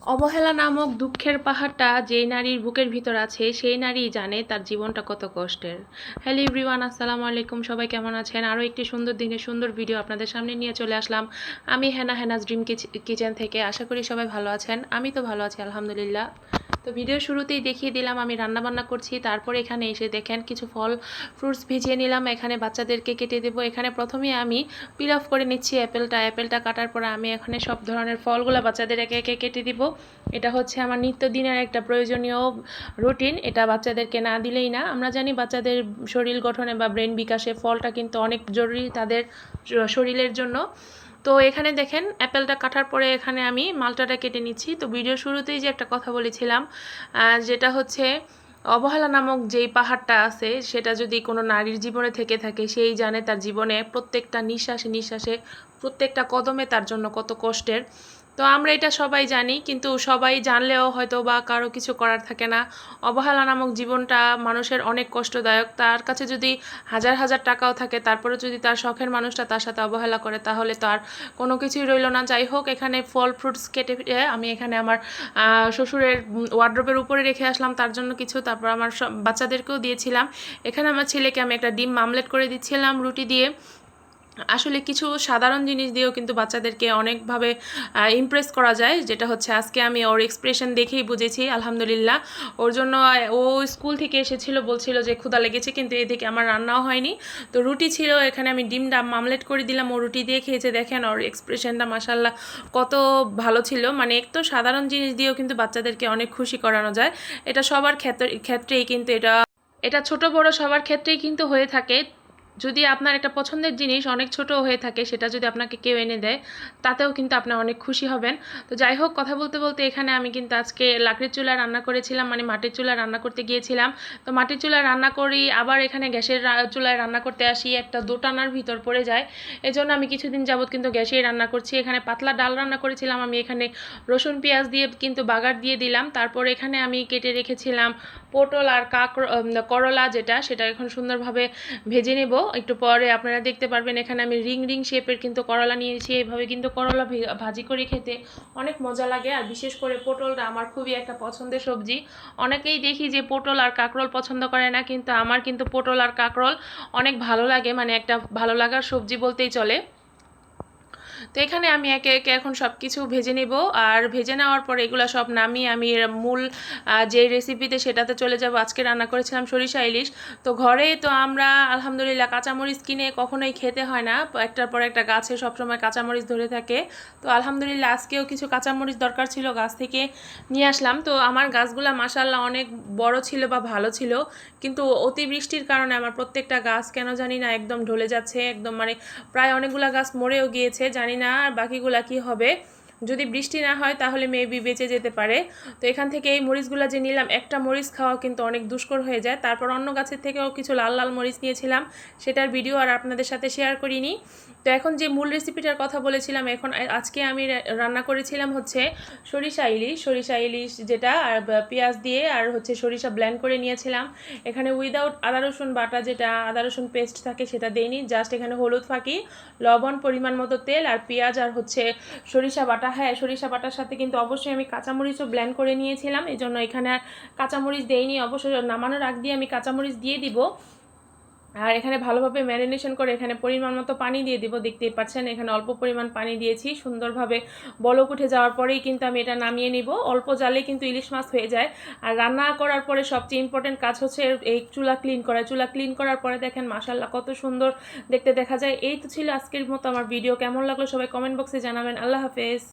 অবহেলা নামক দুঃখের পাহাড়টা যেই নারীর বুকের ভিতর আছে সেই নারী জানে তার জীবনটা কত কষ্টের। হ্যালো এভরিওয়ান, আসসালামু আলাইকুম। সবাই কেমন আছেন? আরও একটি সুন্দর দিনের সুন্দর ভিডিও আপনাদের সামনে নিয়ে চলে আসলাম। আমি হেনাজ ড্রিম কিচেন থেকে। আশা করি সবাই ভালো আছেন। আমি তো ভালো আছি আলহামদুলিল্লাহ। তো ভিডিও শুরুতেই দেখিয়ে দিলাম আমি রান্না বান্না করছি। তারপর এখানে এসে দেখেন কিছু ফ্রুটস ভিজিয়ে নিলাম, এখানে বাচ্চাদেরকে কেটে দেবো। এখানে প্রথমে আমি পিল অফ করে নিচ্ছি অ্যাপেলটা কাটার পরে আমি এখানে সব ধরনের ফলগুলো বাচ্চাদের একে একে কেটে দিব। এটা হচ্ছে আমার নিত্যদিনের একটা প্রয়োজনীয় রুটিন। এটা বাচ্চাদেরকে না দিলেই না। আমরা জানি বাচ্চাদের শরীর গঠনে বা ব্রেন বিকাশে ফলটা কিন্তু অনেক জরুরি তাদের শরীরের জন্য। তো এখানে দেখেন অ্যাপেলটা কাটার পরে এখানে আমি মালটাটা কেটে নিচ্ছি। তো ভিডিও শুরুতেই যে একটা কথা বলেছিলাম, যেটা হচ্ছে অবহেলা নামক যেই পাহাড়টা আছে সেটা যদি কোনো নারীর জীবনে থেকে থাকে সেই জানে তার জীবনে প্রত্যেকটা নিঃশ্বাসে প্রত্যেকটা কদমে তার জন্য কত কষ্টের। তো আমরা এটা সবাই জানি, কিন্তু সবাই জানলেও হয়তো বা কারো কিছু করার থাকে না। অবহেলা নামক জীবনটা মানুষের অনেক কষ্টদায়ক। তার কাছে যদি হাজার টাকাও থাকে, তারপরে যদি তার শখের মানুষটা তার সাথে অবহেলা করে তাহলে তো আর কোনো কিছুই রইল না। যাই হোক, এখানে ফল ফ্রুটস কেটে আমি এখানে আমার শ্বশুরের ওয়ার্ড্রোবের উপরে রেখে আসলাম তার জন্য কিছু। তারপর আমার বাচ্চাদেরকেও দিয়েছিলাম। এখানে আমার ছেলেকে আমি একটা ডিম মামলেট করে দিচ্ছিলাম রুটি দিয়ে। আসলে কিছু সাধারণ জিনিস দিয়েও কিন্তু বাচ্চাদেরকে অনেকভাবে ইমপ্রেস করা যায়, যেটা হচ্ছে আজকে আমি ওর এক্সপ্রেশন দেখেই বুঝেছি আলহামদুলিল্লাহ। ওর জন্য ও স্কুল থেকে এসেছিল, বলছিল যে ক্ষুধা লেগেছে, কিন্তু এদিকে আমার রান্নাও হয়নি। তো রুটি ছিল, এখানে আমি ডিমটা মামলেট করে দিলাম, ও রুটি দিয়ে খেয়েছে। দেখেন ওর এক্সপ্রেশনটা মাশাল্লাহ কত ভালো ছিল। মানে একটু সাধারণ জিনিস দিয়েও কিন্তু বাচ্চাদেরকে অনেক খুশি করানো যায়। এটা সবার ক্ষেত্রেই কিন্তু এটা ছোট বড় সবার ক্ষেত্রেই কিন্তু হয়ে থাকে। যদি আপনার একটা পছন্দের জিনিস অনেক ছোট হয়ে থাকে, সেটা যদি আপনাকে কেউ এনে দেয় তাতেও কিন্তু আপনি অনেক খুশি হবেন। তো যাই হোক, কথা বলতে বলতে এখানে আমি কিন্তু আজকে লাকড়ির চুলায় রান্না করেছিলাম, মানে মাটির চুলায় রান্না করতে গিয়েছিলাম। তো মাটির চুলায় রান্না করি, আবার এখানে গ্যাসের চুলায় রান্না করতে আসি, একটা দোটানার ভিতর পড়ে যায়। এজন্য আমি কিছুদিন যাবৎ কিন্তু গ্যাসেই রান্না করছি। এখানে পাতলা ডাল রান্না করেছিলাম আমি, এখানে রসুন পেঁয়াজ দিয়ে কিন্তু বাগার দিয়ে দিলাম। তারপর এখানে আমি কেটে রেখেছিলাম পটল আর করলা, সেটা এখন সুন্দরভাবে ভেজে নেব। একটু পরে আপনারা দেখতে পারবেন এখানে আমি রিং শেপের কিন্তু করলা নিয়েছি। এইভাবে কিন্তু করলা ভাজি করে খেতে অনেক মজা লাগে। আর বিশেষ করে পটলটা আমার খুবই একটা পছন্দের সবজি। অনেকেই দেখি যে পটল আর কাঁকরোল পছন্দ করে না, কিন্তু আমার কিন্তু পটল আর কাঁকরোল অনেক ভালো লাগে, মানে একটা ভালো লাগার সবজি বলতেই চলে। তো এখানে আমি একে একে এখন সব কিছু ভেজে নেব। আর ভেজে নেওয়ার পরে এগুলো সব নামিয়ে আমি মূল যে রেসিপিতে সেটাতে চলে যাব। আজকে রান্না করেছিলাম সরিষা ইলিশ। তো ঘরে তো আমরা আলহামদুলিল্লাহ কাঁচামরিচ কিনে কখনোই খেতে হয় না, একটার পর একটা গাছে সবসময় কাঁচামরিচ ধরে থাকে। তো আলহামদুলিল্লাহ আজকেও কিছু কাঁচামরিচ দরকার ছিল, গাছ থেকে নিয়ে আসলাম। তো আমার গাছগুলা মাশাআল্লাহ অনেক বড় ছিল বা ভালো ছিল, কিন্তু অতিবৃষ্টির কারণে আমার প্রত্যেকটা গাছ কেন জানি না একদম ঢলে যাচ্ছে, একদম মানে প্রায় অনেকগুলা গাছ মরেও গিয়েছে। জানি না আর বাকিগুলা কি হবে। যদি বৃষ্টি না হয় তাহলে মেবি বেঁচে যেতে পারে। তো এখান থেকে এই মরিচগুলো যে নিলাম, একটা মরিচ খাওয়া কিন্তু অনেক দুষ্কর হয়ে যায়। তারপর অন্য গাছের থেকেও কিছু লাল লাল মরিচ নিয়েছিলাম, সেটার ভিডিও আর আপনাদের সাথে শেয়ার করিনি। তো এখন যে মূল রেসিপিটার কথা বলেছিলাম, এখন আজকে আমি রান্না করেছিলাম হচ্ছে সরিষা ইলিশ যেটা, আর পেঁয়াজ দিয়ে আর হচ্ছে সরিষা ব্লেন্ড করে নিয়েছিলাম। এখানে উইদাউট আদা রসুন বাটা, যেটা আদা রসুন পেস্ট থাকে সেটা দেইনি, জাস্ট এখানে হলুদ ফাঁকি, লবণ, পরিমাণ মতো তেল আর পেঁয়াজ আর হচ্ছে সরিষা বাটা। হ্যাঁ, সরিষা বাটার সাথে কিন্তু অবশ্যই আমি কাঁচামরিচও ব্লেন্ড করে নিয়েছিলাম, এই জন্য এখানে আর কাঁচামরিচ দেইনি। অবশ্যই নামানোর আগ দিয়ে আমি কাঁচামরিচ দিয়ে দিব। আর এখানে ভালোভাবে ম্যারিনেশন করে এখানে পরিমাণ মতো পানি দিয়ে দিব। দেখতেই পাচ্ছেন এখানে অল্প পরিমাণ পানি দিয়েছি। সুন্দরভাবে বলক উঠে যাওয়ার পরেই কিন্তু আমি এটা নামিয়ে নিব। অল্প জালে কিন্তু ইলিশ মাছ হয়ে যায়। আর রান্না করার পরে সবচেয়ে ইম্পর্টেন্ট কাজ হচ্ছে এই চুলা ক্লিন করা। চুলা ক্লিন করার পরে দেখেন মাশাআল্লাহ কত সুন্দর দেখতে দেখা যায়। এই তো ছিল আজকের মতো আমার ভিডিও। কেমন লাগলো সবাই কমেন্ট বক্সে জানাবেন। আল্লাহ হাফেজ।